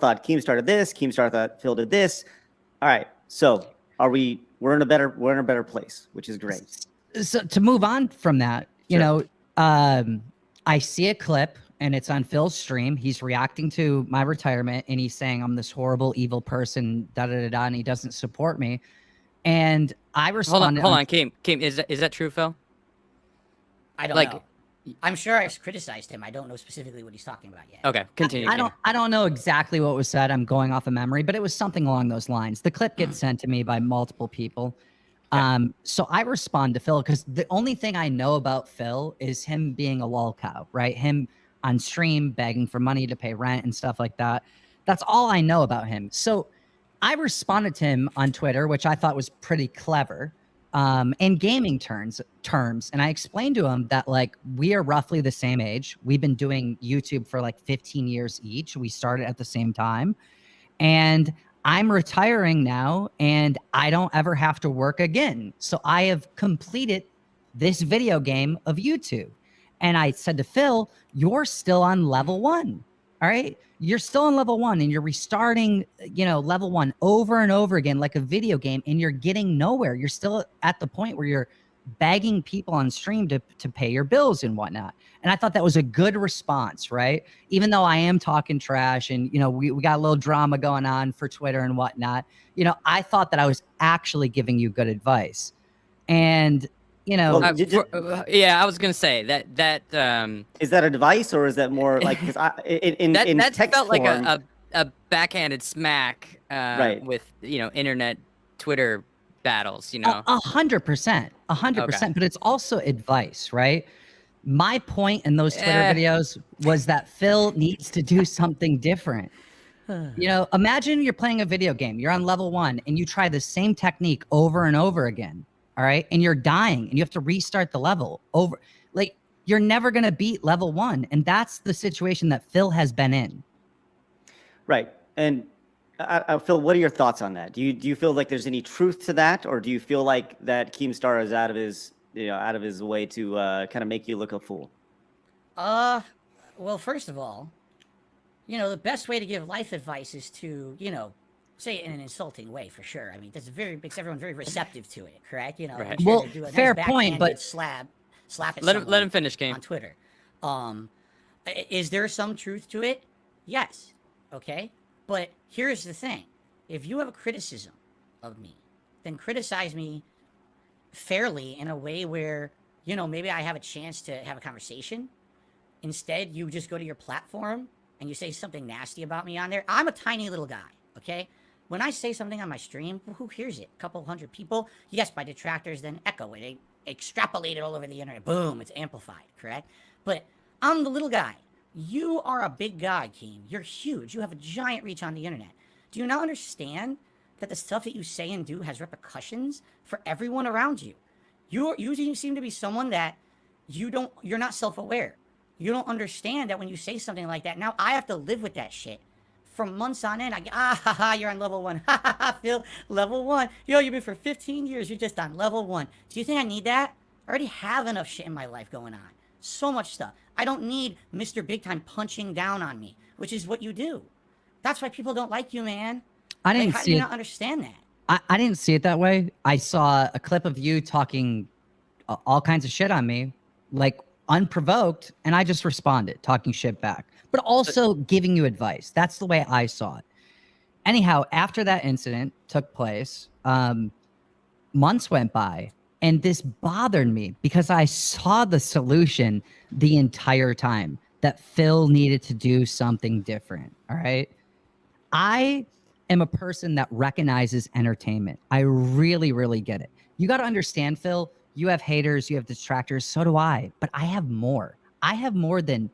thought Keemstar did this. Keemstar thought Phil did this. All right. So we're in a better place, which is great. So to move on from that, you know, I see a clip and it's on Phil's stream. He's reacting to my retirement and he's saying I'm this horrible, evil person, and he doesn't support me. And I responded. Hold on, Keem, is that true, Phil? I don't know. I'm sure I criticized him. I don't know specifically what he's talking about yet. Okay, continue. I don't know exactly what was said. I'm going off of memory, but it was something along those lines. The clip gets sent to me by multiple people. So I respond to Phil because the only thing I know about Phil is him being a lol cow, right? Him on stream begging for money to pay rent and stuff like that. That's all I know about him. So I responded to him on Twitter, which I thought was pretty clever. In gaming terms, and I explained to him that like we are roughly the same age. We've been doing YouTube for like 15 years each. We started at the same time, and I'm retiring now, and I don't ever have to work again. So I have completed this video game of YouTube, and I said to Phil, "You're still on level 1. All right, you're still on level 1 and you're restarting, you know, level 1 over and over again, like a video game, and you're getting nowhere. You're still at the point where you're begging people on stream to pay your bills and whatnot." And I thought that was a good response, right? Even though I am talking trash and, you know, we got a little drama going on for Twitter and whatnot, you know, I thought that I was actually giving you good advice. And, you know, yeah, I was gonna say that is that advice or is that more like because that text felt form, like a backhanded smack, right? With, you know, internet Twitter battles, you know, 100%, but it's also advice, right? My point in those Twitter videos was that Phil needs to do something different. You know, imagine you're playing a video game, you're on level 1 and you try the same technique over and over again. All right. And you're dying and you have to restart the level over. Like, you're never going to beat level 1. And that's the situation that Phil has been in. Right. And Phil, what are your thoughts on that? Do you feel like there's any truth to that? Or do you feel like that Keemstar is out of his way to kind of make you look a fool? Well, first of all, you know, the best way to give life advice is to, you know, say it in an insulting way, for sure. I mean, that's makes everyone very receptive to it, correct? You know, right. Sure well, do a fair nice point, but slap it. Let him finish, Game, on Twitter. Is there some truth to it? Yes. Okay. But here's the thing: if you have a criticism of me, then criticize me fairly in a way where, you know, maybe I have a chance to have a conversation. Instead, you just go to your platform and you say something nasty about me on there. I'm a tiny little guy. Okay. When I say something on my stream, who hears it? A couple hundred people? Yes, my detractors then echo it. They extrapolate it all over the internet. Boom, it's amplified, correct? But I'm the little guy. You are a big guy, Keem. You're huge. You have a giant reach on the internet. Do you not understand that the stuff that you say and do has repercussions for everyone around you? You seem to be someone that you're not self-aware. You don't understand that when you say something like that, now I have to live with that shit. For months on end, you're on level 1. Phil, level 1. Yo, you've been for 15 years. You're just on level 1. Do you think I need that? I already have enough shit in my life going on. So much stuff. I don't need Mr. Big Time punching down on me, which is what you do. That's why people don't like you, man. I didn't how do you not understand that? I didn't see it that way. I saw a clip of you talking all kinds of shit on me, like unprovoked, and I just responded, talking shit back, but also giving you advice. That's the way I saw it. Anyhow, after that incident took place, months went by, and this bothered me because I saw the solution the entire time, that Phil needed to do something different. All right. I am a person that recognizes entertainment. I really, really get it. You got to understand, Phil, you have haters, you have detractors. So do I, but I have more. I have more than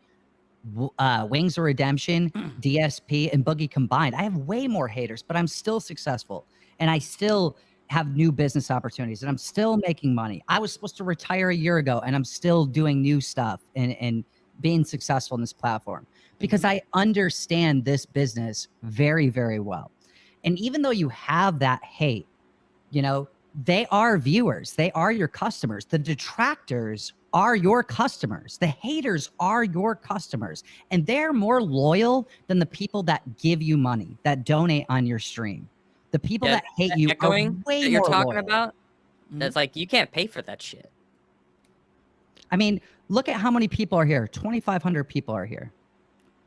Wings of Redemption, DSP, and Boogie combined. I have way more haters, but I'm still successful. And I still have new business opportunities, and I'm still making money. I was supposed to retire a year ago, and I'm still doing new stuff and being successful in this platform because I understand this business very, very well. And even though you have that hate, you know, they are viewers. They are your customers. The detractors are your customers. The haters are your customers, and they're more loyal than the people that give you money, that donate on your stream. The people that hate you are echoing way that you're more talking loyal. about. That's like, you can't pay for that shit. I mean, look at how many people are here. 2,500 people are here.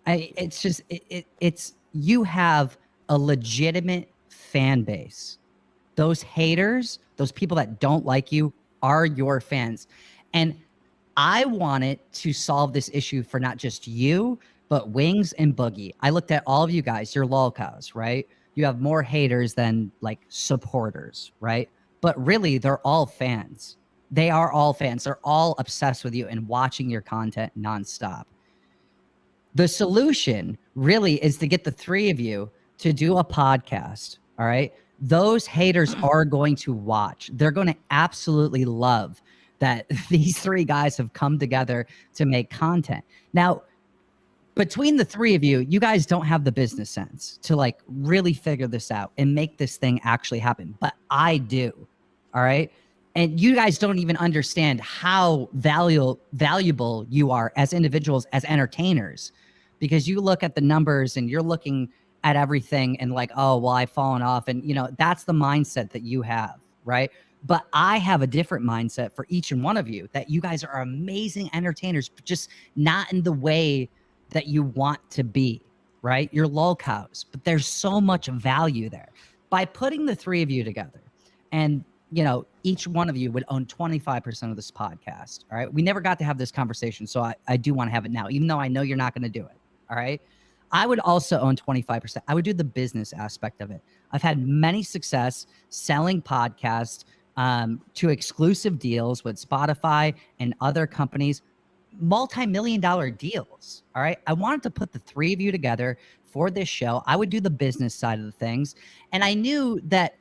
It's just, it's, you have a legitimate fan base. Those haters, those people that don't like you, are your fans. And I wanted to solve this issue for not just you, but Wings and Boogie. I looked at all of you guys, you're lolcows, right? You have more haters than like supporters, right? But really, they're all fans. They are all fans. They're all obsessed with you and watching your content nonstop. The solution really is to get the three of you to do a podcast. All right. Those haters are going to watch. They're going to absolutely love that these three guys have come together to make content. Now, between the three of you, you guys don't have the business sense to like really figure this out and make this thing actually happen. But I do. All right. And you guys don't even understand how valuable you are as individuals, as entertainers, because you look at the numbers and you're looking at everything and like, oh, well, I've fallen off. And, you know, that's the mindset that you have, right? But I have a different mindset for each and one of you, that you guys are amazing entertainers, but just not in the way that you want to be, right? You're lolcows, but there's so much value there. By putting the three of you together, and you know, each one of you would own 25% of this podcast. All right. We never got to have this conversation. So I do want to have it now, even though I know you're not going to do it. All right. I would also own 25%. I would do the business aspect of it. I've had many success selling podcasts to exclusive deals with Spotify and other companies, multi-million-dollar deals. All right. I wanted to put the three of you together for this show. I would do the business side of the things. And I knew that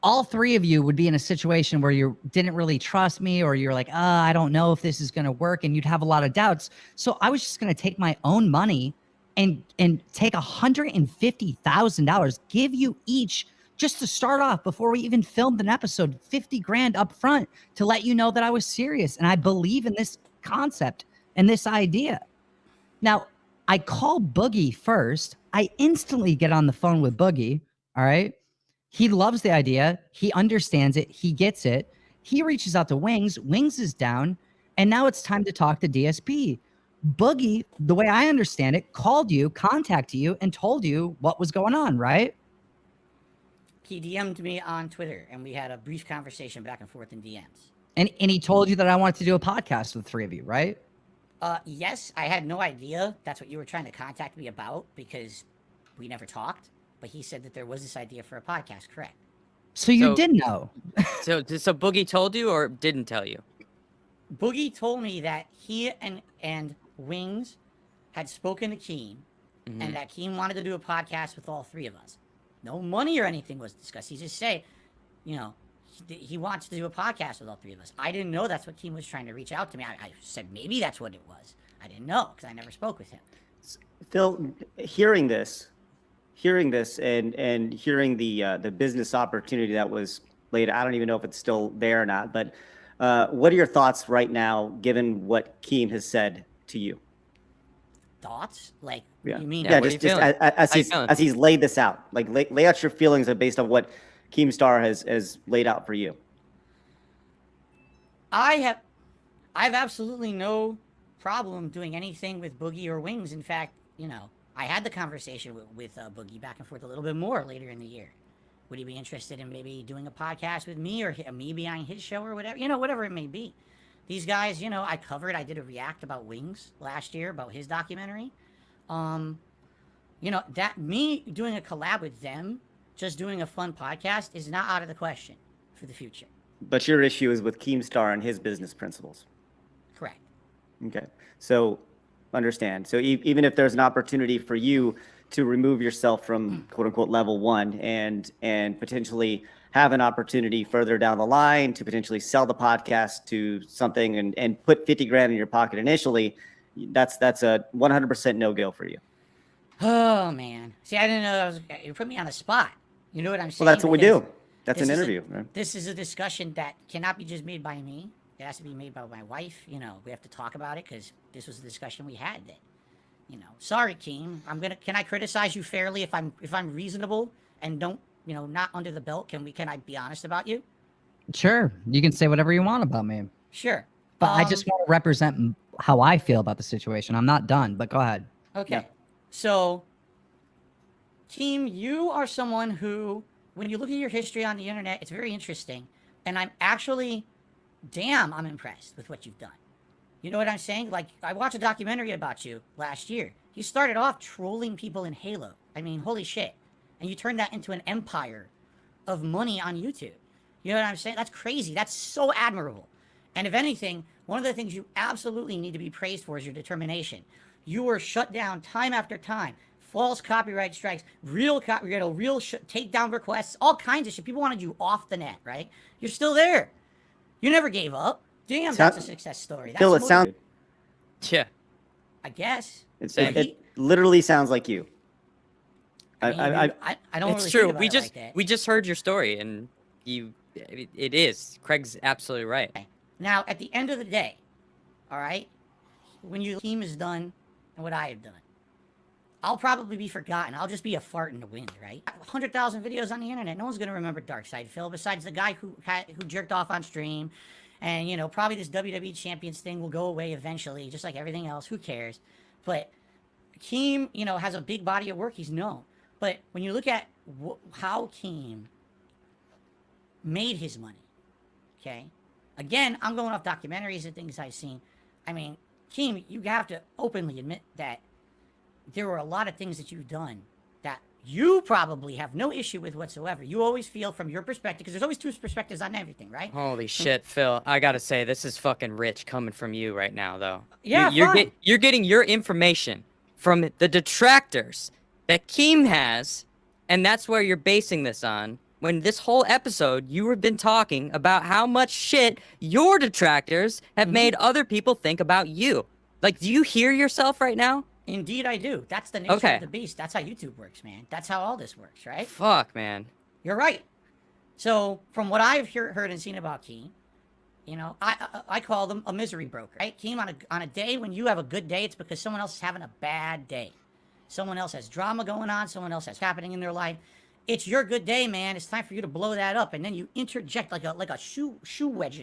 all three of you would be in a situation where you didn't really trust me, or you're like, I don't know if this is going to work, and you'd have a lot of doubts. So I was just going to take my own money and take $150,000, give you each, just to start off before we even filmed an episode, 50 grand up front, to let you know that I was serious and I believe in this concept and this idea. Now, I call Boogie first. I instantly get on the phone with Boogie. All right. He loves the idea. He understands it. He gets it. He reaches out to Wings. Wings is down. And now it's time to talk to DSP. Boogie, the way I understand it, called you, contacted you, and told you what was going on, right? He DM'd me on Twitter, and we had a brief conversation back and forth in DMs. And he told you that I wanted to do a podcast with the three of you, right? Yes, I had no idea that's what you were trying to contact me about, because we never talked. But he said that there was this idea for a podcast, correct? So you did know. So Boogie told you or didn't tell you? Boogie told me that he and Wings had spoken to Keem, and that Keem wanted to do a podcast with all three of us. No money or anything was discussed. He just said, you know, he wants to do a podcast with all three of us. I didn't know that's what Keem was trying to reach out to me. I said maybe that's what it was. I didn't know because I never spoke with him. Phil, hearing this and hearing the business opportunity that was laid, I don't even know if it's still there or not, but what are your thoughts right now, given what Keem has said to you? Thoughts? Like, Yeah. you mean? Yeah, what are you just feeling? as he's laid this out, like lay out your feelings based on what Keemstar has laid out for you. I've absolutely no problem doing anything with Boogie or Wings. In fact, you know, I had the conversation with Boogie back and forth a little bit more later in the year. Would he be interested in maybe doing a podcast with me, or me being on his show, or whatever, you know, whatever it may be. These guys, you know, I did a react about Wings last year, about his documentary. You know, that me doing a collab with them, just doing a fun podcast, is not out of the question for the future. But your issue is with Keemstar and his business principles. Correct. Okay. So understand. So even if there's an opportunity for you to remove yourself from quote unquote level one and potentially have an opportunity further down the line to potentially sell the podcast to something and put 50 grand in your pocket initially, that's a 100% no-go for you. Oh man. See, I didn't know you put me on the spot. You know what I'm saying? Well, that's what we do. That's an interview. Right? This is a discussion that cannot be just made by me. It has to be made by my wife. You know, we have to talk about it because this was the discussion we had. That, you know, sorry, Keem. Can I criticize you fairly if I'm reasonable and don't, you know, not under the belt? Can I be honest about you? Sure, you can say whatever you want about me, Sure. but I just want to represent how I feel about the situation. I'm not done, but go ahead. Okay. Yeah. So, Keem, you are someone who, when you look at your history on the internet, it's very interesting. And I'm actually, I'm impressed with what you've done. You know what I'm saying? Like, I watched a documentary about you last year. You started off trolling people in Halo. I mean, holy shit. And you turned that into an empire of money on YouTube. You know what I'm saying? That's crazy. That's so admirable. And if anything, one of the things you absolutely need to be praised for is your determination. You were shut down time after time. False copyright strikes, real takedown requests, all kinds of shit. People wanted you off the net, right? You're still there. You never gave up. Damn, that's a success story. That's Phil, it sounds. Yeah. I guess. It literally sounds like you. I don't It's really true. think about it like that. We just heard your story, and it is. Craig's absolutely right. Now, at the end of the day, all right, when your team is done and what I have done, I'll probably be forgotten. I'll just be a fart in the wind, right? 100,000 videos on the internet. No one's gonna remember Darkside Phil besides the guy who jerked off on stream, and you know, probably this WWE Champions thing will go away eventually, just like everything else. Who cares? But Keem, you know, has a big body of work. He's known. But when you look at how Keem made his money, okay? Again, I'm going off documentaries and things I've seen. I mean, Keem, you have to openly admit that there were a lot of things that you've done that you probably have no issue with whatsoever. You always feel from your perspective, because there's always two perspectives on everything, right? Holy shit, Phil! I gotta say, this is fucking rich coming from you right now, though. Yeah, you're getting your information from the detractors that Keem has, and that's where you're basing this on. When this whole episode, you have been talking about how much shit your detractors have made other people think about you. Like, do you hear yourself right now? Indeed, I do. That's the nature of the beast. That's how YouTube works, man. That's how all this works, right? Fuck, man. You're right. So, from what I've heard and seen about Keem, you know, I call them a misery broker, right? Keem, on a day when you have a good day, it's because someone else is having a bad day. Someone else has drama going on. Someone else has happening in their life. It's your good day, man. It's time for you to blow that up, and then you interject like a shoe wedge.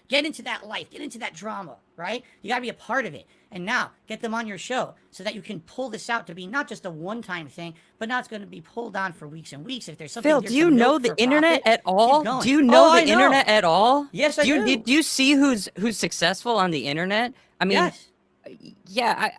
Get into that life. Get into that drama, right? You gotta be a part of it. And now get them on your show so that you can pull this out to be not just a one-time thing, but now it's going to be pulled on for weeks and weeks. If there's something, Phil, do you know the internet at all? Do you know the internet at all? Yes, I do. Do you see who's successful on the internet? I mean, yes. Yeah,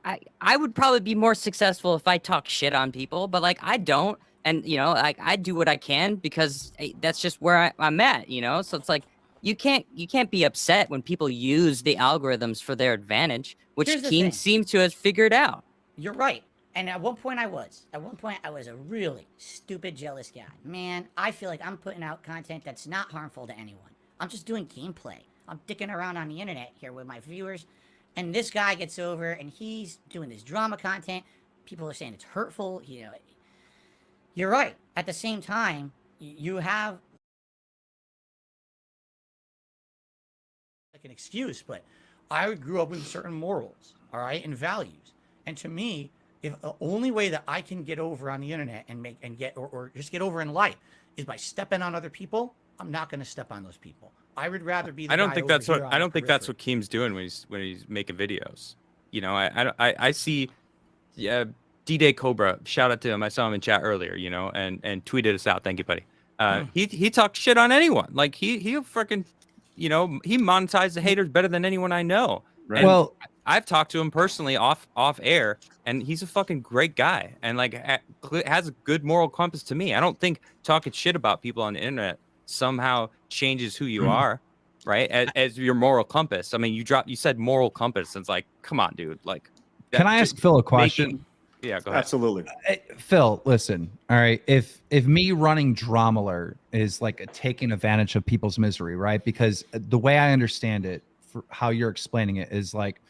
I would probably be more successful if I talk shit on people, but like I don't. And, you know, I do what I can because that's just where I'm at, you know? So it's like, you can't be upset when people use the algorithms for their advantage, which Keem seems to have figured out. You're right. And at one point I was a really stupid, jealous guy. Man, I feel like I'm putting out content that's not harmful to anyone. I'm just doing gameplay. I'm dicking around on the internet here with my viewers. And this guy gets over and he's doing this drama content. People are saying it's hurtful, you know. You're right. At the same time, you have like an excuse, but I grew up with certain morals, all right, and values. And to me, if the only way that I can get over on the internet and get or just get over in life is by stepping on other people, I'm not going to step on those people. I would rather be. I don't think that's what Keem's doing when he's making videos. You know, I see. Yeah. D-Day Cobra, shout out to him. I saw him in chat earlier, you know, and tweeted us out. Thank you, buddy. He talks shit on anyone. Like he'll freaking, you know, he monetizes the haters better than anyone I know. Right. Well, I've talked to him personally off air, and he's a fucking great guy, and like has a good moral compass to me. I don't think talking shit about people on the internet somehow changes who you are, right? As your moral compass. I mean, you said moral compass, and it's like, come on, dude. Like, can I ask Phil a question? Yeah, go ahead. Absolutely. Phil, listen. All right. If me running Dramaler is like taking advantage of people's misery, right? Because the way I understand it, for how you're explaining it, is like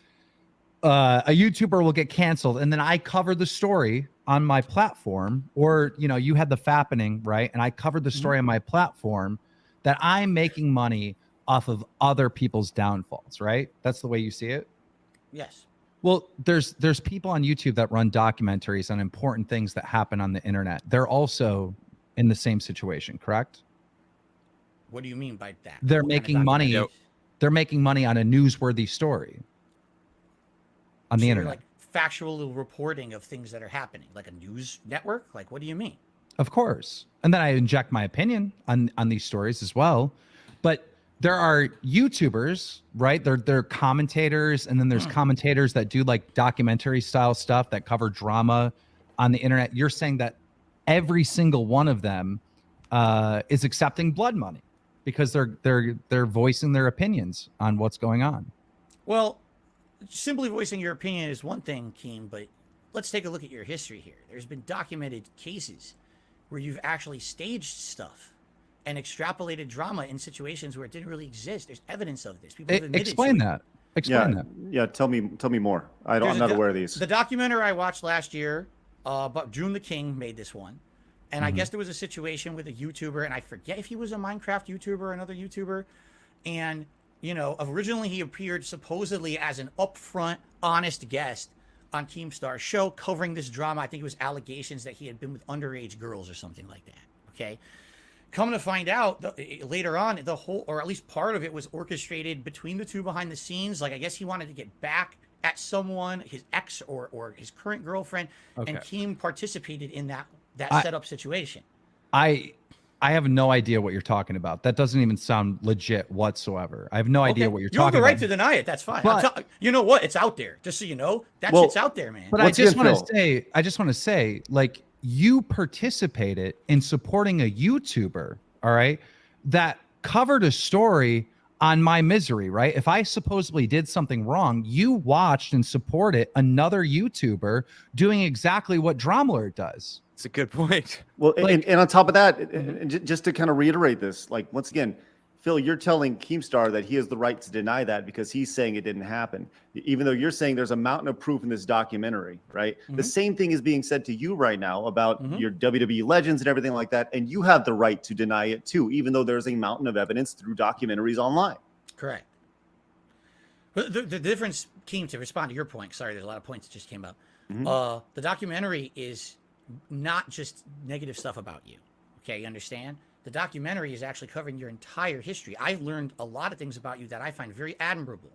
a YouTuber will get canceled, and then I cover the story on my platform, or you know, you had the fappening, right? And I covered the story on my platform that I'm making money off of other people's downfalls, right? That's the way you see it. Yes. Well, there's people on YouTube that run documentaries on important things that happen on the internet. They're also in the same situation, correct? What do you mean by that? They're What kind of making money. documentaries? They're making money on a newsworthy story on the So internet. like factual reporting of things that are happening, like a news network. Like, what do you mean? Of course. And then I inject my opinion on these stories as well. But there are YouTubers, right? They're commentators, and then there's commentators that do like documentary style stuff that cover drama on the internet. You're saying that every single one of them is accepting blood money because they're voicing their opinions on what's going on. Well, simply voicing your opinion is one thing, Keem, but let's take a look at your history here. There's been documented cases where you've actually staged stuff and extrapolated drama in situations where it didn't really exist. There's evidence of this. People have admitted Explain to it. that. Explain that. Yeah, tell me more. I'm There's not aware of these. The documentary I watched last year, but June the King made this one. And I guess there was a situation with a YouTuber, and I forget if he was a Minecraft YouTuber or another YouTuber. And, you know, originally he appeared supposedly as an upfront, honest guest on Keemstar's show covering this drama. I think it was allegations that he had been with underage girls or something like that. Okay. Coming to find out later on, the whole, or at least part of it, was orchestrated between the two behind the scenes. Like, I guess he wanted to get back at someone, his ex or his current girlfriend, and Keem participated in that setup situation. I have no idea what you're talking about. That doesn't even sound legit whatsoever. I have no idea what you're talking about. You have the right to deny it. That's fine. But, you know what? It's out there. Just so you know, that shit's out there, man. But I just want to say, like, you participated in supporting a YouTuber, all right, that covered a story on my misery, right? If I supposedly did something wrong, you watched and supported another YouTuber doing exactly what Dromler does. It's a good point. Well, and on top of that, and just to kind of reiterate this, like, once again, Phil, you're telling Keemstar that he has the right to deny that because he's saying it didn't happen, even though you're saying there's a mountain of proof in this documentary, right? The same thing is being said to you right now about your WWE legends and everything like that, and you have the right to deny it too, even though there's a mountain of evidence through documentaries online. Correct. But the difference, Keem, to respond to your point, sorry, there's a lot of points that just came up. The documentary is not just negative stuff about you. Okay, you understand? The documentary is actually covering your entire history. I've learned a lot of things about you that I find very admirable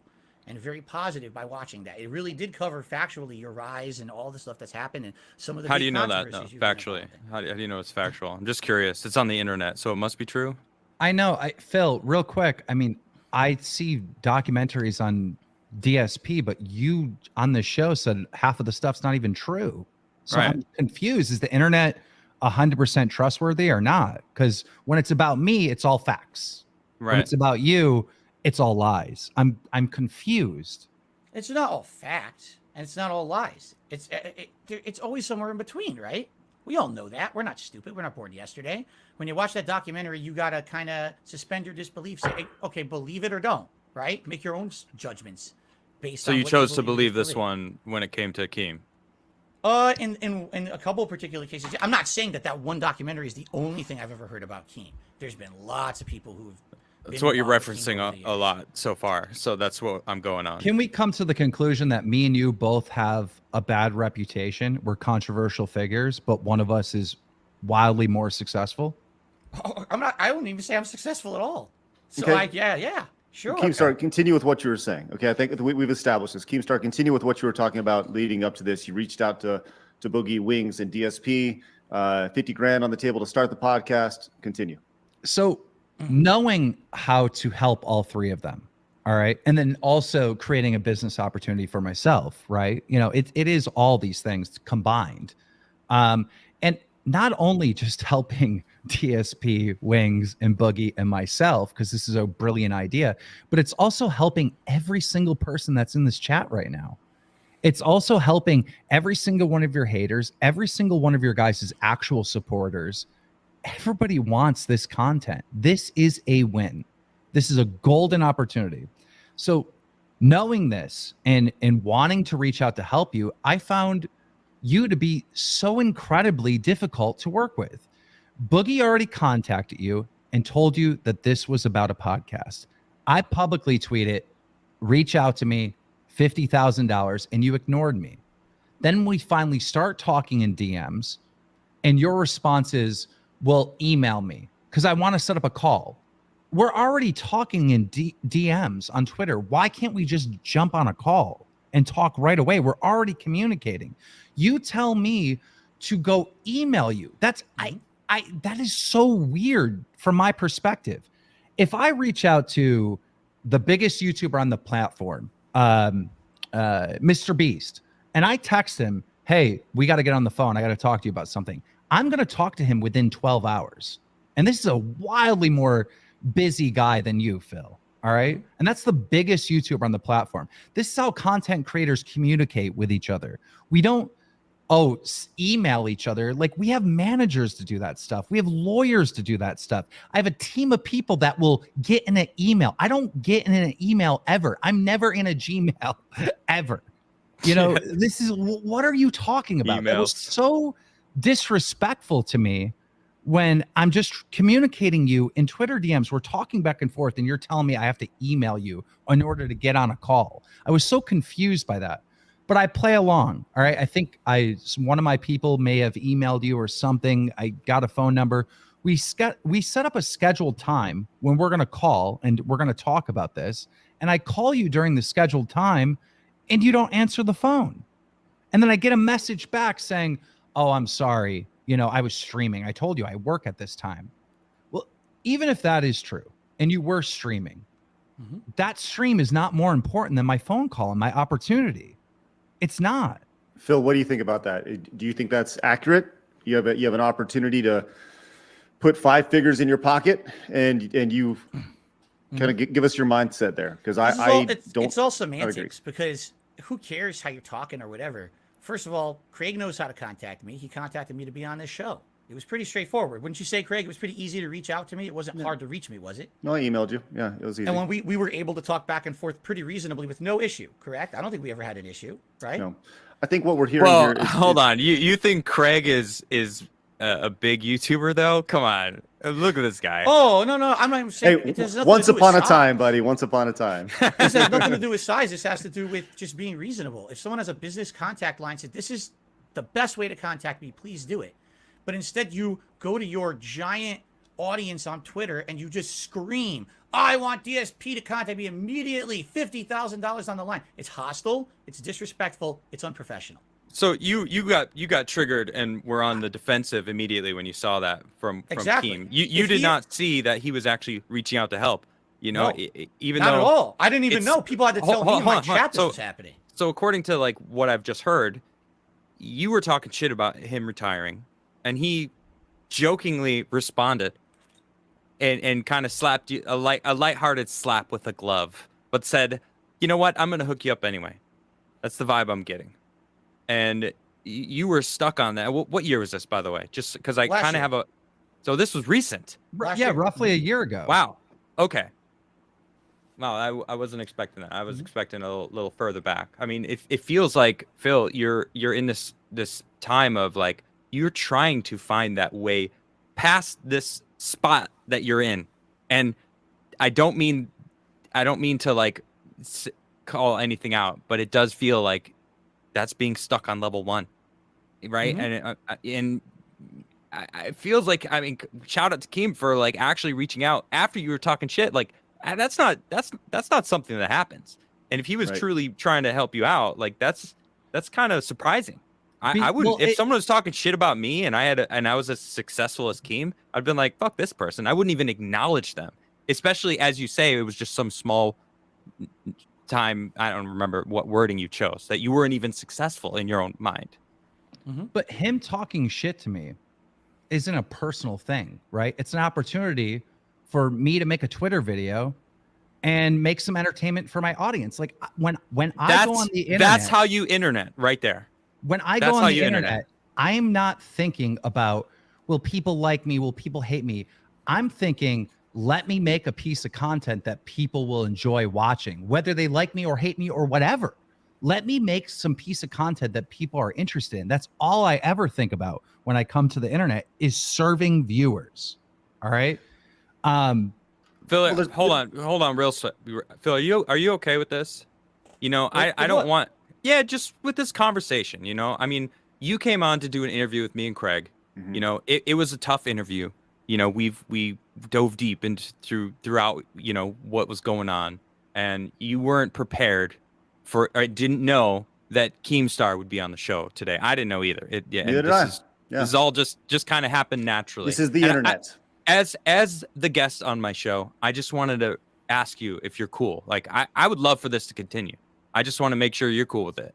and very positive by watching that. It really did cover factually your rise and all the stuff that's happened and some of the How do you know that, though, factually? How do you know it's factual? I'm just curious. It's on the internet, so it must be true. I know. Phil, real quick, I mean, I see documentaries on DSP, but you on the show said half of the stuff's not even true. So I'm confused. Is the internet 100% trustworthy or not? Because when it's about me, it's all facts. When it's about you, it's all lies. I'm confused. It's not all facts and it's not all lies. It's always somewhere in between, right? We all know that. We're not stupid. We're not born yesterday. When you watch that documentary, you got to kind of suspend your disbelief. Say, hey, okay, believe it or don't, right? Make your own judgments based on. So you chose to believe this one when it came to Keem? In a couple of particular cases. I'm not saying that one documentary is the only thing I've ever heard about Keem. There's been lots of people who've. That's what you're referencing a lot so far. So that's what I'm going on. Can we come to the conclusion that me and you both have a bad reputation? We're controversial figures, but one of us is wildly more successful? Oh, I'm not. I wouldn't even say I'm successful at all. So yeah. Sure. Keemstar, continue with what you were saying. Okay, I think we've established this. Keemstar, continue with what you were talking about leading up to this. You reached out to Boogie, Wings, and DSP. 50 grand on the table to start the podcast. Continue. So knowing how to help all three of them, all right, and then also creating a business opportunity for myself, right? You know, it is all these things combined, and not only just helping DSP, Wings, and Boogie and myself, because this is a brilliant idea, but it's also helping every single person that's in this chat right now. It's also helping every single one of your haters, every single one of your guys' actual supporters. Everybody wants this content. This is a win. This is a golden opportunity. So knowing this and wanting to reach out to help you, I found you to be so incredibly difficult to work with. Boogie already contacted you and told you that this was about a podcast. I publicly tweeted, reach out to me, $50,000, and you ignored me. Then we finally start talking in DMs, and your response is, well, email me because I want to set up a call. We're already talking in DMs on Twitter. Why can't we just jump on a call and talk right away? We're already communicating. You tell me to go email you. That is so weird from my perspective. If I reach out to the biggest YouTuber on the platform, Mr. Beast, and I text him, hey, we got to get on the phone. I got to talk to you about something. I'm going to talk to him within 12 hours. And this is a wildly more busy guy than you, Phil. All right. And that's the biggest YouTuber on the platform. This is how content creators communicate with each other. We don't, email each other. Like, we have managers to do that stuff. We have lawyers to do that stuff. I have a team of people that will get in an email. I don't get in an email ever. I'm never in a Gmail ever. You know, this is, what are you talking about? That was so disrespectful to me when I'm just communicating you in Twitter DMs. We're talking back and forth and you're telling me I have to email you in order to get on a call. I was so confused by that, but I play along. All right. I think one of my people may have emailed you or something. I got a phone number. We set up a scheduled time when we're going to call and we're going to talk about this. And I call you during the scheduled time and you don't answer the phone. And then I get a message back saying, oh, I'm sorry. You know, I was streaming. I told you I work at this time. Well, even if that is true and you were streaming, that stream is not more important than my phone call and my opportunity. It's not. Phil, what do you think about that? Do you think that's accurate? You have an opportunity to put 5 figures in your pocket, and you kind of give us your mindset there, because it's all semantics, because who cares how you're talking or whatever. First of all, Craig knows how to contact me. He contacted me to be on this show. It was pretty straightforward. Wouldn't you say, Craig? It was pretty easy to reach out to me. It wasn't hard to reach me, was it? No, I emailed you. Yeah, it was easy. And when we were able to talk back and forth pretty reasonably with no issue, correct? I don't think we ever had an issue, right? No. I think what we're hearing here is... hold on. You think Craig is a big YouTuber, though? Come on. Look at this guy. Oh, no. I'm not even saying... Hey, once upon a time, buddy. Once upon a time. This has nothing to do with size. This has to do with just being reasonable. If someone has a business contact line, said, this is the best way to contact me, please do it. But instead you go to your giant audience on Twitter and you just scream, I want DSP to contact me immediately, $50,000 on the line. It's hostile, it's disrespectful, it's unprofessional. So you got triggered and were on the defensive immediately when you saw that from exactly. Keem. You did not see that he was actually reaching out to help. You know, no, even not though at all. I didn't even know. People had to tell me in my chat this was happening. So according to like what I've just heard, you were talking shit about him retiring, and he jokingly responded and kind of slapped you a lighthearted slap with a glove, but said, you know what, I'm gonna hook you up anyway. That's the vibe I'm getting. And you were stuck on that. What year was this, by the way? Just because I kind of have a... So this was recent. Yeah, roughly a year ago. Wow. Okay. Wow, I wasn't expecting that. I was expecting a little further back. I mean, it feels like, Phil, you're in this time of like, you're trying to find that way past this spot that you're in. And I don't mean to like call anything out, but it does feel like that's being stuck on level 1, right? And it feels like, I mean, shout out to Keem for like actually reaching out after you were talking shit. Like, that's not something that happens. And if he was truly trying to help you out, like that's kind of surprising. I wouldn't, if someone was talking shit about me and I was as successful as Keem, I'd been like, fuck this person. I wouldn't even acknowledge them, especially as you say, it was just some small time. I don't remember what wording you chose, that you weren't even successful in your own mind. But him talking shit to me isn't a personal thing, right? It's an opportunity for me to make a Twitter video and make some entertainment for my audience. Like when I go on the internet, that's how you internet right there. When I go on the internet, I am not thinking about, will people like me? Will people hate me? I'm thinking, let me make a piece of content that people will enjoy watching, whether they like me or hate me or whatever. Let me make some piece of content that people are interested in. That's all I ever think about when I come to the internet, is serving viewers. All right. Phil, Well, there's- hold on, Phil, are you okay with this? You know, I With don't what? want, yeah, just with this conversation. You know, I mean, you came on to do an interview with me and Craig. Mhm. You know, it was a tough interview. You know, we dove deep into throughout, you know, what was going on, and you weren't prepared for, or didn't know that Keemstar would be on the show today. I didn't know either. Neither And did this I. is Yeah. this is all just kind of happened naturally. This is the And internet. as the guest on my show, I just wanted to ask you if you're cool. Like, I would love for this to continue. I just want to make sure you're cool with it.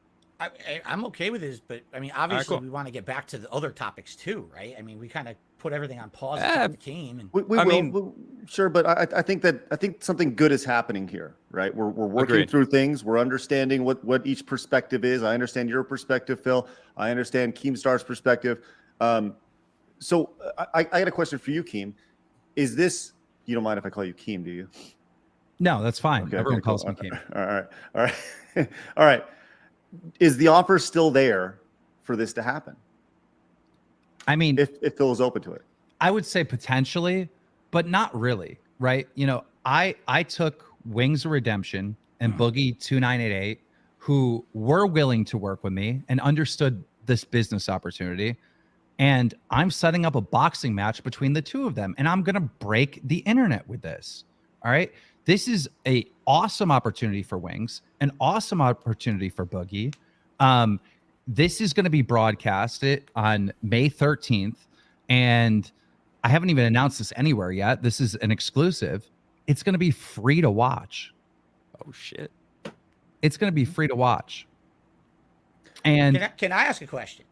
I'm okay with this, but I mean, obviously, cool. we want to get back to the other topics too, right? I mean, we kind of put everything on pause Yeah. and came and We I will, mean- sure, but I think something good is happening here, right? We're working Agreed. through things. We're understanding what each perspective is. I understand your perspective, Phil. I understand Keemstar's perspective. So I got a question for you, Keem. Is this, you don't mind if I call you Keem, do you? No, that's fine. Okay, Everyone cool. calls me Keem. All right. All right. Is the offer still there for this to happen? I mean, If Phil is open to it. I would say potentially, but not really, right? You know, I took Wings of Redemption and Boogie 2988, who were willing to work with me and understood this business opportunity. And I'm setting up a boxing match between the two of them, and I'm gonna break the internet with this. All right. This is a awesome opportunity for Wings, an awesome opportunity for Boogie. This is going to be broadcasted on May 13th, and I haven't even announced this anywhere yet. This is an exclusive. It's going to be free to watch. Oh shit. It's going to be free to watch. And can I ask a question?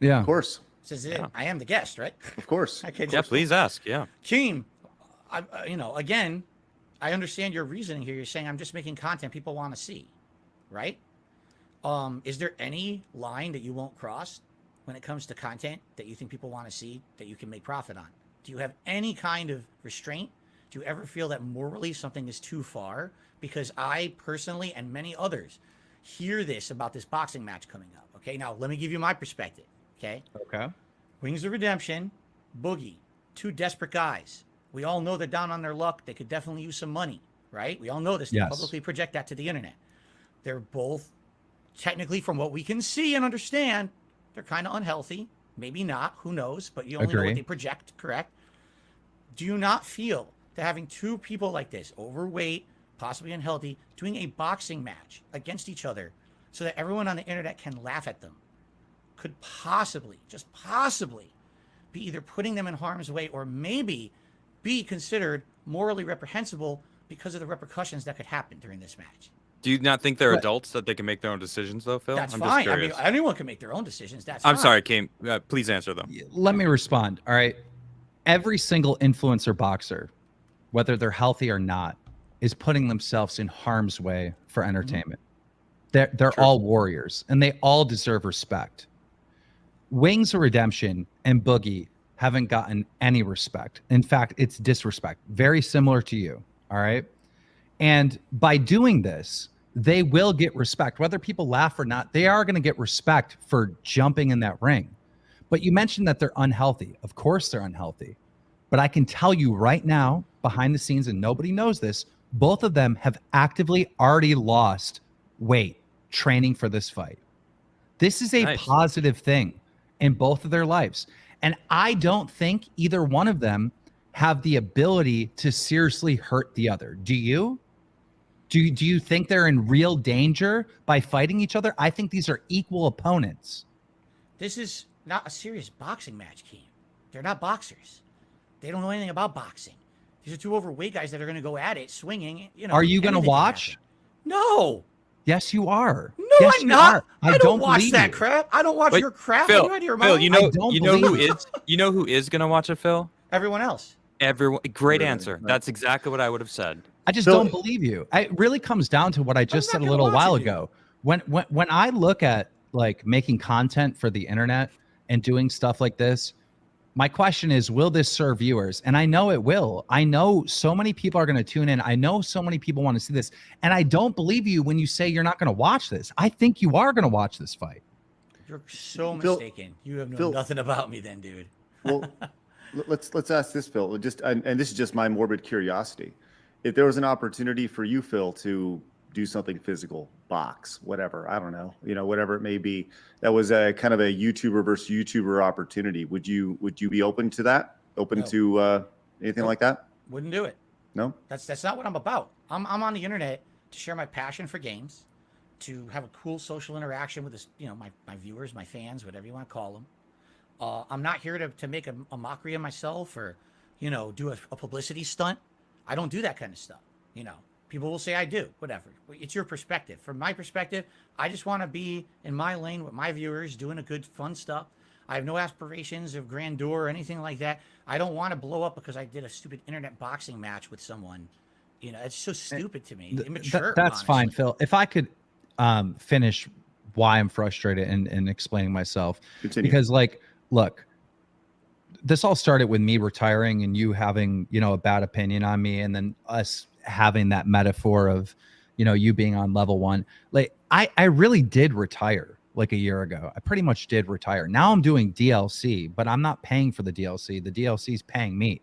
yeah, Of course. This is it. Yeah. I am the guest, right? Of course. I can Yeah, please ask. Yeah. Keem, again, I understand your reasoning here. You're saying I'm just making content people want to see, right? Is there any line that you won't cross when it comes to content that you think people want to see that you can make profit on? Do you have any kind of restraint? Do you ever feel that morally something is too far? Because I personally and many others hear this about this boxing match coming up. Okay, now let me give you my perspective. Okay. okay. Wings of Redemption, Boogie, two desperate guys. We all know they're down on their luck. They could definitely use some money, right? We all know this. They Yes. publicly project that to the internet. They're both, technically, from what we can see and understand, they're kind of unhealthy. Maybe not. Who knows? But you only know Agree. what they project, correct? Do you not feel that having two people like this, overweight, possibly unhealthy, doing a boxing match against each other so that everyone on the internet can laugh at them, could possibly, just possibly, be either putting them in harm's way or maybe be considered morally reprehensible because of the repercussions that could happen during this match? Do you not think they're But- adults that they can make their own decisions, though, Phil? That's I'm fine. just I mean, curious. anyone can make their own decisions. That's I'm fine. sorry, Keem. Please answer them. Let me respond. All right. Every single influencer boxer, whether they're healthy or not, is putting themselves in harm's way for entertainment. They're Sure. all warriors, and they all deserve respect. Wings of Redemption and Boogie haven't gotten any respect. In fact, it's disrespect. Very similar to you. All right. And by doing this, they will get respect. Whether people laugh or not, they are going to get respect for jumping in that ring. But you mentioned that they're unhealthy. Of course, they're unhealthy. But I can tell you right now, behind the scenes, and nobody knows this, both of them have actively already lost weight training for this fight. This is a Nice. positive thing in both of their lives. And I don't think either one of them have the ability to seriously hurt the other. Do you? Do you think they're in real danger by fighting each other? I think these are equal opponents. This is not a serious boxing match, Keem. They're not boxers. They don't know anything about boxing. These are two overweight guys that are going to go at it, swinging. You know. Are you going to anything can watch? happen. No. Yes, you are. No, Yes, I'm you not. are. I don't watch believe that you. crap. I don't watch Wait, your crap. Phil, Are you out of your Phil, mind? you know don't who believe is gonna watch it, Phil? Everyone else. Everyone. Great Really? answer. Right. That's exactly what I would have said. I just Phil- don't believe you. It really comes down to what I just not said a gonna little watch while it, dude. ago. When I look at like making content for the internet and doing stuff like this, my question is, will this serve viewers? And I know it will. I know so many people are going to tune in. I know so many people want to see this. And I don't believe you when you say you're not going to watch this. I think you are going to watch this fight. You're so Phil- mistaken. You have known Phil- nothing about me then, dude. Well, let's ask this, Phil. And this is just my morbid curiosity. if there was an opportunity for you, Phil, to do something physical, box, whatever, I don't know, whatever it may be, that was a kind of a YouTuber versus YouTuber opportunity. Would you be open to that? Open No. to anything like that? Wouldn't do it. No? That's not what I'm about. I'm on the internet to share my passion for games, to have a cool social interaction with this, my viewers, my fans, whatever you want to call them. I'm not here to make a mockery of myself or, do a publicity stunt. I don't do that kind of stuff. People will say I do, whatever. It's your perspective. From my perspective, I just want to be in my lane with my viewers, doing a good, fun stuff. I have no aspirations of grandeur or anything like that. I don't want to blow up because I did a stupid internet boxing match with someone. It's so stupid to me. Immature. That's fine, honestly. Phil. If I could finish why I'm frustrated and explaining myself. Continue. Because look, this all started with me retiring and you having, a bad opinion on me, and then us having that metaphor of, you being on level 1. I really did retire a year ago. I pretty much did retire. Now I'm doing DLC, but I'm not paying for the DLC. The DLC is paying me,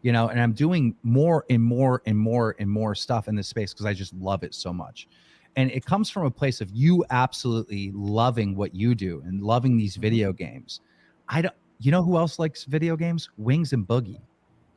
and I'm doing more and more and more and more stuff in this space because I just love it so much. And it comes from a place of you absolutely loving what you do and loving these video games. You know who else likes video games? Wings and Boogie.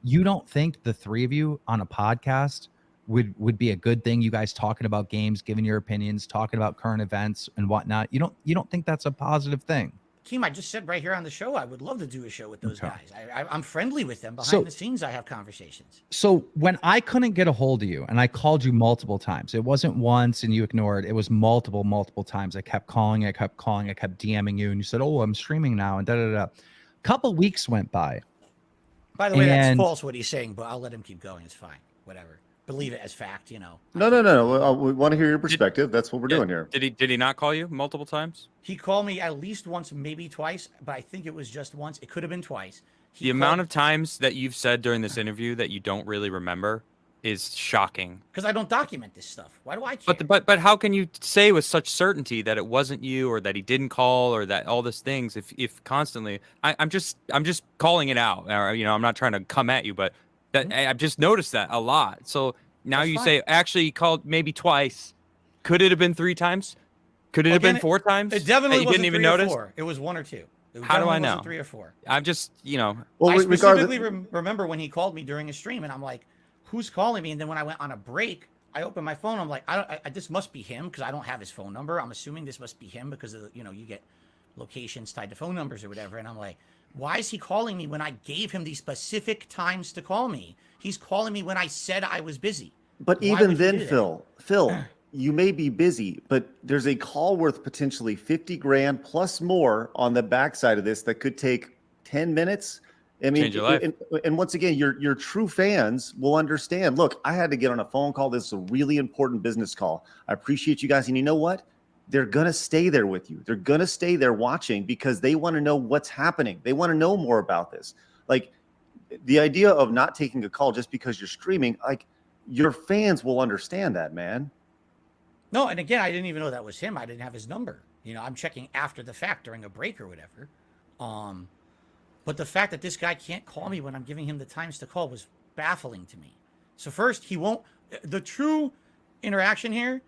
You don't think the three of you on a podcast would be a good thing? You guys talking about games, giving your opinions, talking about current events and whatnot. You don't think that's a positive thing? Keem, I just said right here on the show, I would love to do a show with those Okay. guys. I'm friendly with them. Behind So- the scenes, I have conversations. So when I couldn't get a hold of you and I called you multiple times, it wasn't once and you ignored, it was multiple times. I kept calling, I kept DMing you, and you said, "Oh, I'm streaming now," and da-da-da. Couple weeks went by. By the way, that's And- false what he's saying, but I'll let him keep going. It's fine. Whatever. Believe it as fact, No. We want to hear your perspective. That's what we're Yeah, doing here. Did he not call you multiple times? He called me at least once, maybe twice, but I think it was just once. It could have been twice. The amount of times that you've said during this interview that you don't really remember is shocking. because I don't document this stuff. Why do I care? But how can you say with such certainty that it wasn't you, or that he didn't call, or that all these things if constantly I'm just calling it out, or I'm not trying to come at you, but that I've just noticed that a lot. So now That's you fine. say actually he called maybe twice. Could it have been 3 times? Could it have been 4 times? It definitely that you wasn't didn't even 3 or notice? 4. It was 1 or 2. It How do I definitely wasn't know? 3 or 4. I'm just Well, I regardless, specifically remember when he called me during a stream, and I'm like, "Who's calling me?" And then when I went on a break, I opened my phone. I'm like, this must be him because I don't have his phone number. I'm assuming this must be him because of you get locations tied to phone numbers or whatever. And I'm like, why is he calling me when I gave him the specific times to call me? He's calling me when I said I was busy. but Why even would he then, do that? Phil, you may be busy, but there's a call worth potentially 50 grand plus more on the backside of this that could take 10 minutes. I mean, Change your life. And once again, your true fans will understand. Look, I had to get on a phone call. This is a really important business call. I appreciate you guys. And you know what? They're going to stay there with you. They're going to stay there watching because they want to know what's happening. They want to know more about this. Like the idea of not taking a call just because you're streaming, like your fans will understand that, man. No, and again, I didn't even know that was him. I didn't have his number. I'm checking after the fact during a break or whatever. But the fact that this guy can't call me when I'm giving him the times to call was baffling to me. So first, he won't. The true interaction here,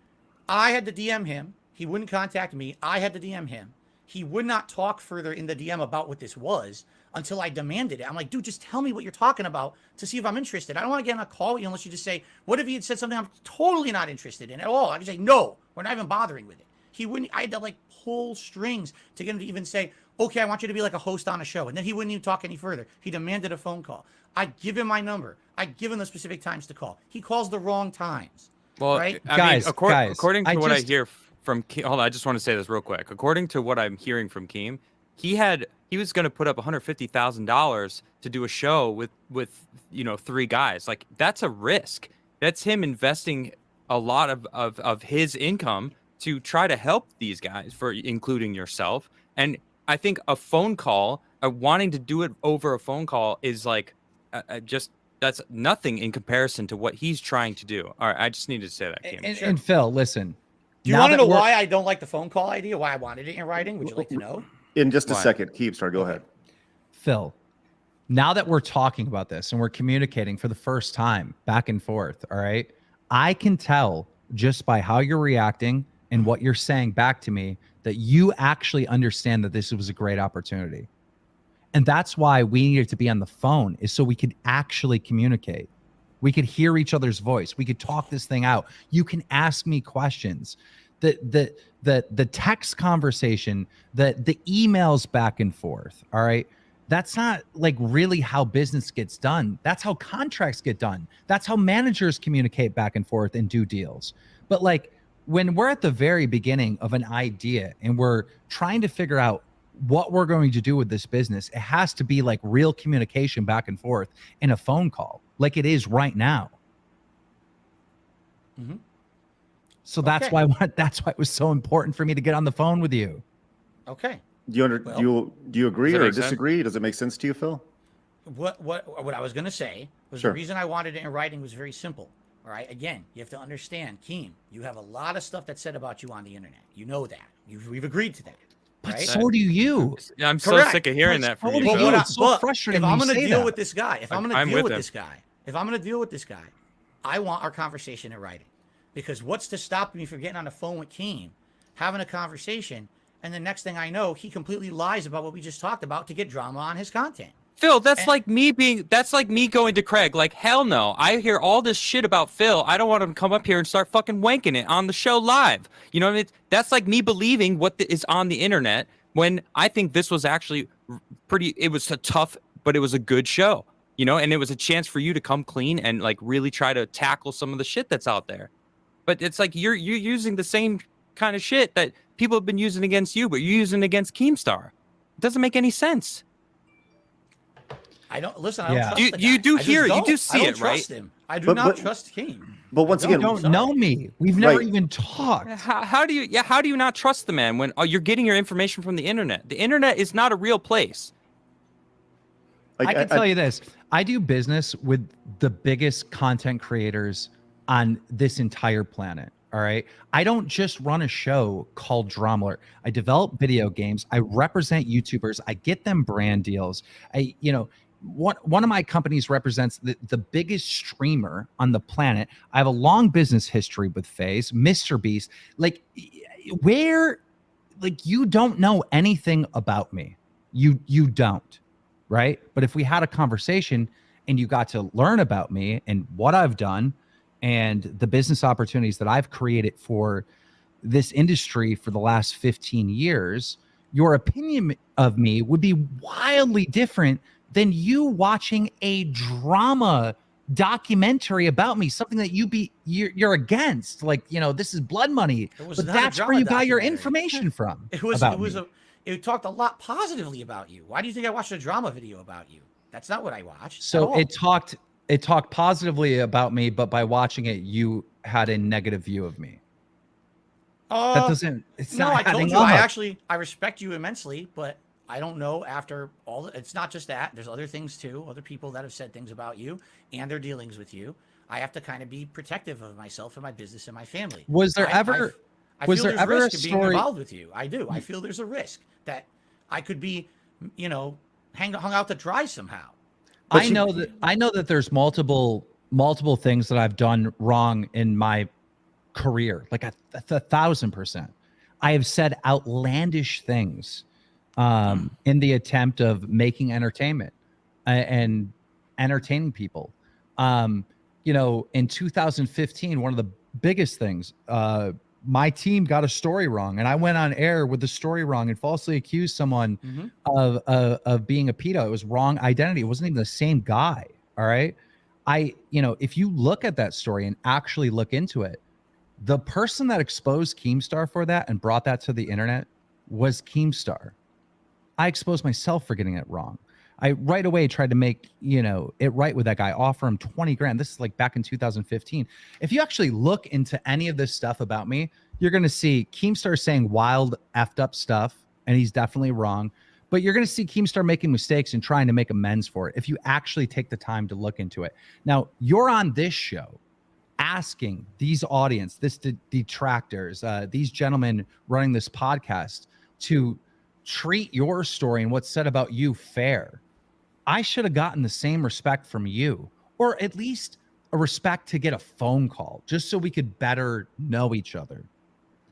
I had to DM him. He wouldn't contact me. I had to DM him. He would not talk further in the DM about what this was until I demanded it. I'm like, dude, just tell me what you're talking about to see if I'm interested. I don't want to get on a call with you unless you just say, what if he had said something I'm totally not interested in at all? I could say, no, we're not even bothering with it. He wouldn't. I had to pull strings to get him to even say, okay, I want you to be like a host on a show. And then he wouldn't even talk any further. He demanded a phone call. I give him my number. I give him the specific times to call. He calls the wrong times. Well, right? I Guys, mean, according to what I hear from Keem, hold on, I just want to say this real quick. According to what I'm hearing from Keem, he was going to put up $150,000 to do a show with 3 guys. Like that's a risk. That's him investing a lot of his income to try to help these guys, for including yourself. And I think a phone call, wanting to do it over a phone call, is that's nothing in comparison to what he's trying to do. All right, I just needed to say that, Keem. And Phil, listen. Do you want to know why I don't like the phone call idea? Why I wanted it in writing? Would you like to know? In just a Why? second, Keemstar, go ahead. Phil, now that we're talking about this and we're communicating for the first time back and forth, all right, I can tell just by how you're reacting and what you're saying back to me that you actually understand that this was a great opportunity. And that's why we needed to be on the phone, is so we could actually communicate. We could hear each other's voice. We could talk this thing out. You can ask me questions. The text conversation, the emails back and forth, all right? That's not like really how business gets done. That's how contracts get done. That's how managers communicate back and forth and do deals. But like when we're at the very beginning of an idea and we're trying to figure out what we're going to do with this business, it has to be like real communication back and forth in a phone call, like it is right now. Mm-hmm. So that's why it was so important for me to get on the phone with you. Okay. Do you agree or make sense? disagree? Does it make sense to you, Phil? What I was going to say was Sure. the reason I wanted it in writing was very simple. All right. Again, you have to understand, Keem, you have a lot of stuff that's said about you on the internet. You know that. We've agreed to that. But Right? so do you. I'm so Correct. sick of hearing that from But you. so Phil. do you. But It's so frustrating if I'm when you going to say deal that. with this guy, if I'm going I'm to deal with with him. this guy, if I'm going to deal with this guy, I want our conversation in writing. Because what's to stop me from getting on the phone with Keem, having a conversation, and the next thing I know, he completely lies about what we just talked about to get drama on his content. Phil, that's like me going to Craig. Like, hell no. I hear all this shit about Phil. I don't want him to come up here and start fucking wanking it on the show live. You know what I mean? That's like me believing what is on the internet when I think this was actually it was a tough, but it was a good show, you know, and it was a chance for you to come clean and like really try to tackle some of the shit that's out there. But it's like you're using the same kind of shit that people have been using against you, but you're using it against Keemstar. It doesn't make any sense. I don't listen. I Yeah. don't trust the You guy. do I just hear it. You don't. do see I don't it, right? trust him. I do not trust Keem. But once I again, You don't. don't know me. We've never Right. even talked. How do you not trust the man when you're getting your information from the internet? The internet is not a real place. like, I can tell you this. I do business with the biggest content creators on this entire planet. All right. I don't just run a show called Drumler. I develop video games. I represent YouTubers. I get them brand deals. One of my companies represents the biggest streamer on the planet. I have a long business history with FaZe, Mr. Beast. Like, you don't know anything about me. You don't, right? But if we had a conversation and you got to learn about me and what I've done and the business opportunities that I've created for this industry for the last 15 years, your opinion of me would be wildly different than you watching a drama documentary about me, something that you're against. Like, this is blood money, It was but not a that's where drama you got your documentary. information from. It talked a lot positively about you. Why do you think I watched a drama video about you? That's not what I watched. at So all. it talked positively about me, but by watching it, you had a negative view of me. That doesn't. It's No, not I told adding you. up. I respect you immensely, but I don't know after all. It's not just that. There's other things too. Other people that have said things about you and their dealings with you. I have to kind of be protective of myself and my business and my family. Was there I ever feel there's a risk of being story? involved with you. I do. I feel there's a risk that I could be, hung out to dry somehow. I know that there's multiple things that I've done wrong in my career, like 1,000%. I have said outlandish things in the attempt of making entertainment and entertaining people. In 2015, one of the biggest things, my team got a story wrong, and I went on air with the story wrong and falsely accused someone of being a pedo. It was wrong identity. It wasn't even the same guy. All right. If you look at that story and actually look into it, the person that exposed Keemstar for that and brought that to the internet was Keemstar. I exposed myself for getting it wrong. I right away tried to make, it right with that guy, offer him 20 grand. This is like back in 2015. If you actually look into any of this stuff about me, you're going to see Keemstar saying wild effed up stuff, and he's definitely wrong. But you're going to see Keemstar making mistakes and trying to make amends for it if you actually take the time to look into it. Now, you're on this show asking these audience, detractors, these gentlemen running this podcast to treat your story and what's said about you fair. I should have gotten the same respect from you, or at least a respect to get a phone call, just so we could better know each other.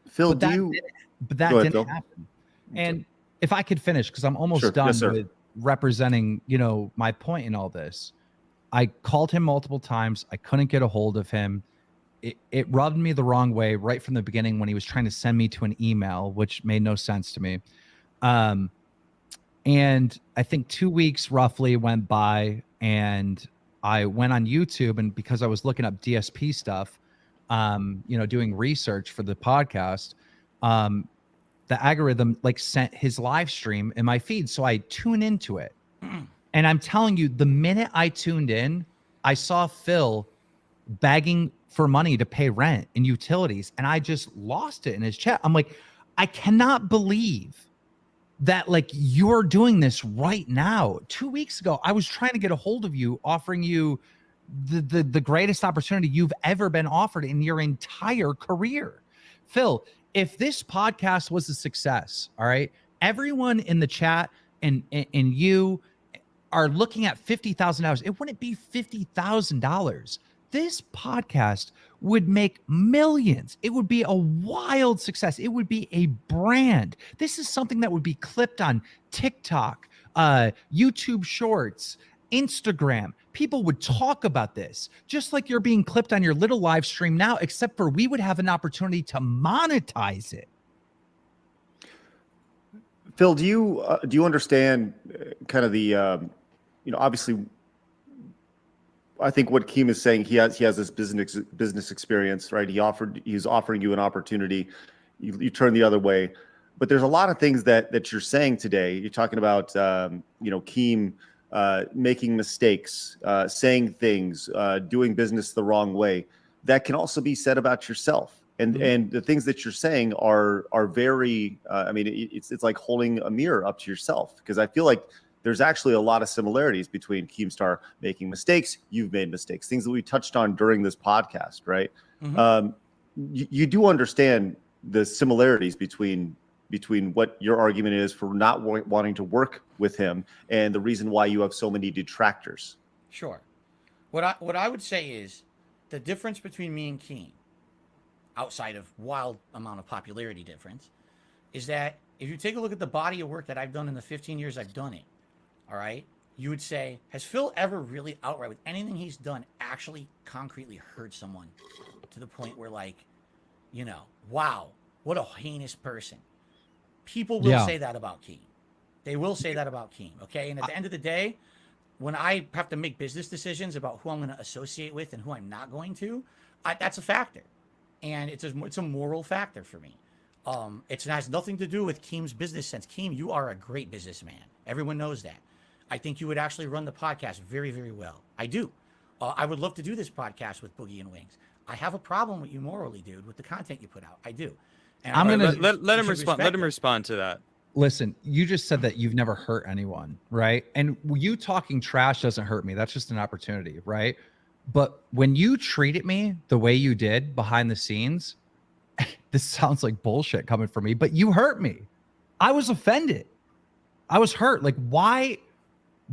Phil, But do that you? But that Go ahead, didn't Phil. happen. And if I could finish, because I'm almost Sure. done Yes, sir. with representing, my point in all this. I called him multiple times. I couldn't get a hold of him. It rubbed me the wrong way right from the beginning when he was trying to send me to an email, which made no sense to me. And I think 2 weeks roughly went by, and I went on YouTube, and because I was looking up DSP stuff, doing research for the podcast, the algorithm like sent his live stream in my feed. So I tune into it. And I'm telling you, the minute I tuned in, I saw Phil begging for money to pay rent and utilities. And I just lost it in his chat. I'm like, I cannot believe that like you're doing this right now. 2 weeks ago, I was trying to get a hold of you, offering you the greatest opportunity you've ever been offered in your entire career. Phil, if this podcast was a success, all right, everyone in the chat and you are looking at $50,000. It wouldn't be $50,000. This podcast would make millions. It would be a wild success. It would be a brand. This is something that would be clipped on TikTok, YouTube Shorts, Instagram. People would talk about this, just like you're being clipped on your little live stream now, except for we would have an opportunity to monetize it. Phil, do you understand kind of the obviously, I think what Keem is saying, he has this business experience, right? He's offering you an opportunity, you turn the other way, but there's a lot of things that you're saying today. You're talking about Keem making mistakes, saying things, doing business the wrong way. That can also be said about yourself. And the things that you're saying are very. It's like holding a mirror up to yourself, because I feel like there's actually a lot of similarities between Keemstar making mistakes. You've made mistakes, things that we touched on during this podcast, right? You do understand the similarities between what your argument is for not wanting to work with him and the reason why you have so many detractors. Sure. What I would say is the difference between me and Keem, outside of wild amount of popularity difference, is that if you take a look at the body of work that I've done in the 15 years I've done it, all right, you would say, has Phil ever really outright with anything he's done actually concretely hurt someone to the point where wow, what a heinous person? People will say that about Keem. They will say that about Keem, okay? And at the end of the day, when I have to make business decisions about who I'm going to associate with and who I'm not going to, that's a factor. And it's a moral factor for me. It has nothing to do with Keem's business sense. Keem, you are a great businessman. Everyone knows that. I think you would actually run the podcast very, very well. I do. I would love to do this podcast with Boogie and Wings. I have a problem with you morally, dude, with the content you put out. I do. And I'm gonna let him respond. Let him respond to that. Listen, you just said that you've never hurt anyone, right? And you talking trash doesn't hurt me. That's just an opportunity, right? But when you treated me the way you did behind the scenes, this sounds like bullshit coming from me, but you hurt me. I was offended. I was hurt. Like, why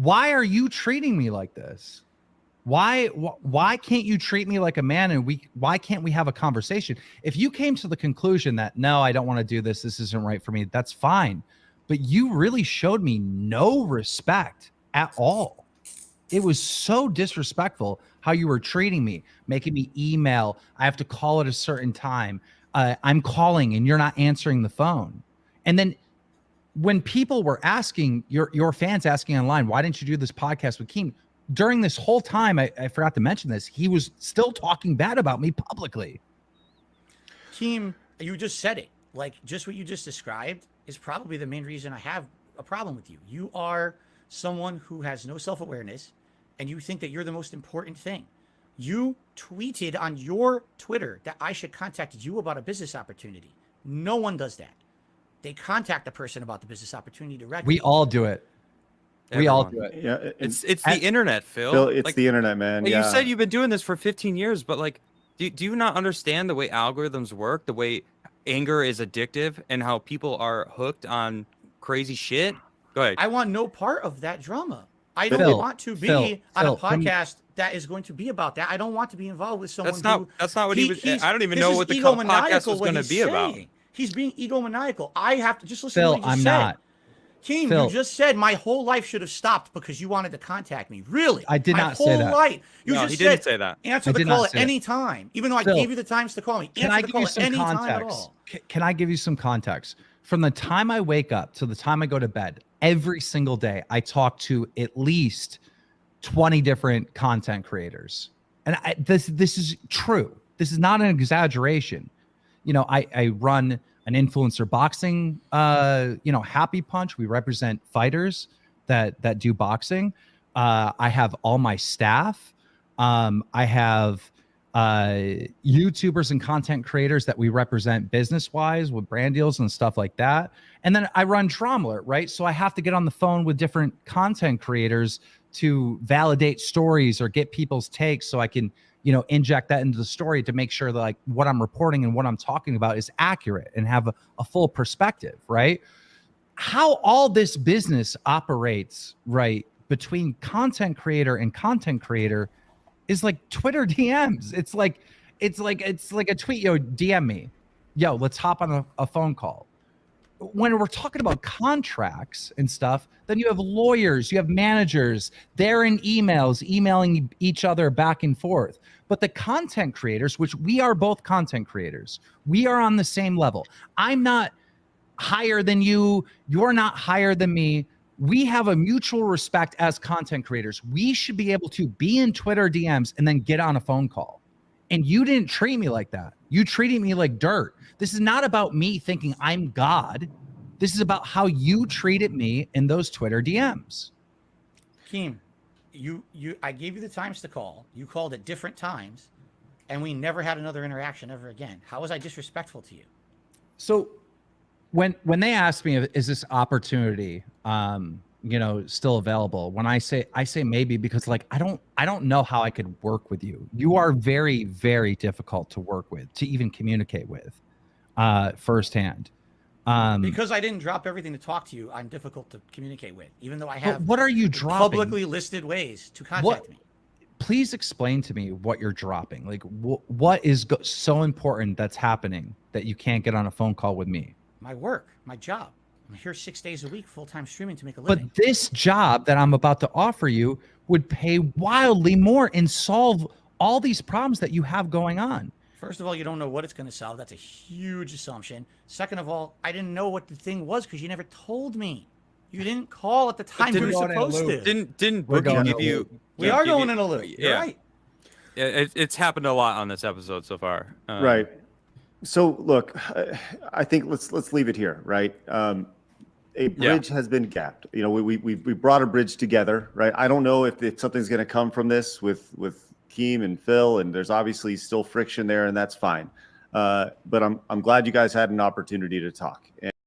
are you treating me like this? Why can't you treat me like a man, and why can't we have a conversation? If you came to the conclusion that, no, I don't want to do this, this isn't right for me, that's fine. But you really showed me no respect at all. It was so disrespectful how you were treating me, making me email. I have to call at a certain time. I'm calling and you're not answering the phone. And then when people were asking, your fans asking online, why didn't you do this podcast with Keem? During this whole time, I forgot to mention this, he was still talking bad about me publicly. Keem, you just said it. Like, just what you just described is probably the main reason I have a problem with you. You are someone who has no self-awareness, and you think that you're the most important thing. You tweeted on your Twitter that I should contact you about a business opportunity. No one does that. They contact a person about the business opportunity directly. We all do it. We all do Everyone. it. Yeah, It's the internet, Phil. Phil, it's Like, the internet, man. well, Yeah. you said you've been doing this for 15 years, but like, do you not understand the way algorithms work, the way anger is addictive, and how people are hooked on crazy shit? Go ahead. I want no part of that drama. I don't Phil, want to be Phil, on a Phil, from- podcast that is going to be about that. I don't want to be involved with someone. That's not what he was. I don't even know what the podcast egomaniacal was what going to he's be about. saying. He's being egomaniacal. I have to just listen to Phil, what he just I'm said. not. Keem, Phil. you just said my whole life should have stopped because you wanted to contact me. Really? I did my not say that. whole life. You No, just he said, didn't say that. Answer I the did call not at say that. any time, even though I Phil, gave you the times to call me. Can Answer I the give call you at some any time at context? all. Can I give you some context? From the time I wake up to the time I go to bed, every single day, I talk to at least 20 different content creators. And this is true. This is not an exaggeration. You know, I run an influencer boxing, Happy Punch. We represent fighters that do boxing. I have all my staff. I have YouTubers and content creators that we represent business-wise with brand deals and stuff like that. And then I run Dromler, right? So I have to get on the phone with different content creators to validate stories or get people's takes so I can, inject that into the story to make sure that like what I'm reporting and what I'm talking about is accurate and have a full perspective, right? How all this business operates, right, between content creator and content creator is like Twitter DMs. It's like a tweet, DM me. Yo, let's hop on a phone call. When we're talking about contracts and stuff, then you have lawyers, you have managers, they're in emails, emailing each other back and forth. But the content creators, which we are both content creators, we are on the same level. I'm not higher than you. You're not higher than me. We have a mutual respect as content creators. We should be able to be in Twitter DMs and then get on a phone call. And you didn't treat me like that. You treated me like dirt. This is not about me thinking I'm God. This is about how you treated me in those Twitter DMs. Keem, I gave you the times to call. You called at different times, and we never had another interaction ever again. How was I disrespectful to you? So when they ask me, is this opportunity, still available? When I say maybe, because like, I don't know how I could work with you. You are very, very difficult to work with, to even communicate with, firsthand. Because I didn't drop everything to talk to you, I'm difficult to communicate with, even though I have what are you dropping? publicly listed ways to contact me. Please explain to me what you're dropping. Like, what is so important that's happening that you can't get on a phone call with me? My work, my job. I'm here 6 days a week, full-time streaming to make a living. But this job that I'm about to offer you would pay wildly more and solve all these problems that you have going on. First of all, you don't know what it's going to solve. That's a huge assumption. Second of all, I didn't know what the thing was because you never told me. You didn't call at the time you were supposed to. Didn't We're Boogie going give in a you? loop. We are going in a loop. You're right. It's happened a lot on this episode so far. Right. So look, I think let's leave it here, right? A bridge has been gapped. We brought a bridge together, right? I don't know if something's going to come from this with Keem and Phil, and there's obviously still friction there, and that's fine. But I'm glad you guys had an opportunity to talk.